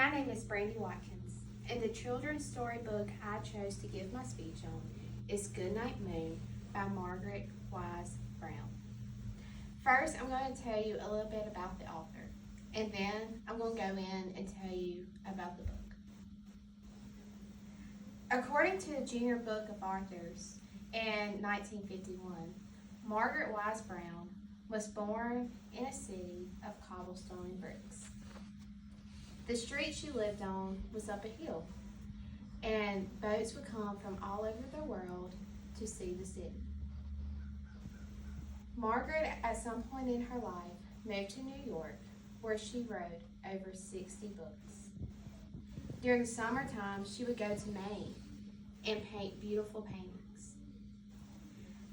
My name is Brandy Watkins, and the children's storybook I chose to give my speech on is Goodnight Moon by Margaret Wise Brown. First, I'm going to tell you a little bit about the author, and then I'm going to go in and tell you about the book. According to the Junior Book of Authors in 1951, Margaret Wise Brown was born in a city of cobblestone and bricks. The street she lived on was up a hill, and boats would come from all over the world to see the city. Margaret, at some point in her life, moved to New York, where she wrote over 60 books. During summertime, she would go to Maine and paint beautiful paintings.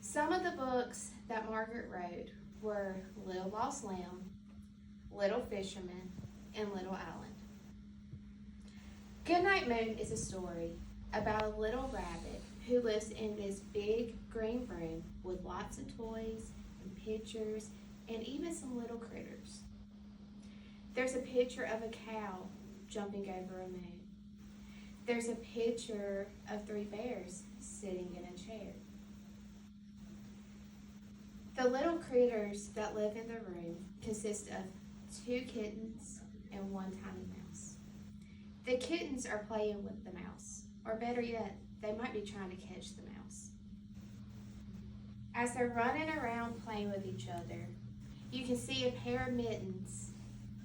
Some of the books that Margaret wrote were Little Lost Lamb, Little Fisherman, and Little Island. Goodnight Moon is a story about a little rabbit who lives in this big green room with lots of toys and pictures and even some little critters. There's a picture of a cow jumping over a moon. There's a picture of 3 bears sitting in a chair. The little critters that live in the room consist of 2 kittens and 1 tiny mouse. The kittens are playing with the mouse, or better yet, they might be trying to catch the mouse. As they're running around playing with each other, you can see a pair of mittens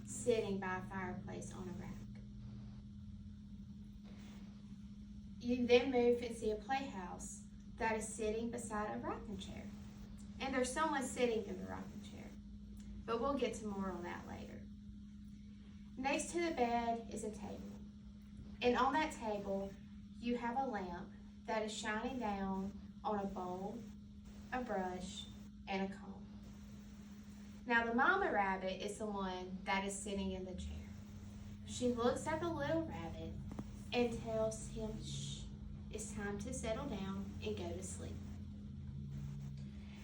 sitting by a fireplace on a rack. You then move and see a playhouse that is sitting beside a rocking chair. And there's someone sitting in the rocking chair, but we'll get to more on that later. Next to the bed is a table. And on that table, you have a lamp that is shining down on a bowl, a brush, and a comb. Now the mama rabbit is the one that is sitting in the chair. She looks at the little rabbit and tells him, shh, it's time to settle down and go to sleep.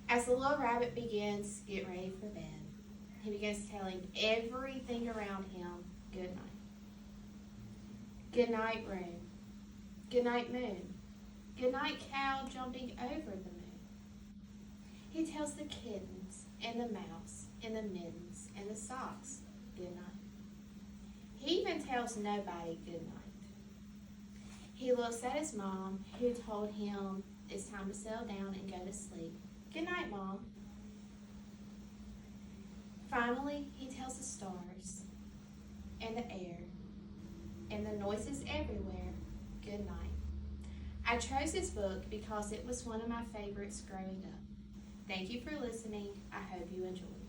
As the little rabbit begins to get ready for bed, he begins telling everything around him good night. Good night, room. Good night, moon. Good night, cow jumping over the moon. He tells the kittens and the mouse and the mittens and the socks good night. He even tells nobody good night. He looks at his mom, who told him it's time to settle down and go to sleep. Good night, Mom. Finally, he tells the stars and the air and the noises everywhere good night. I chose this book because it was one of my favorites growing up. Thank you for listening. I hope you enjoyed.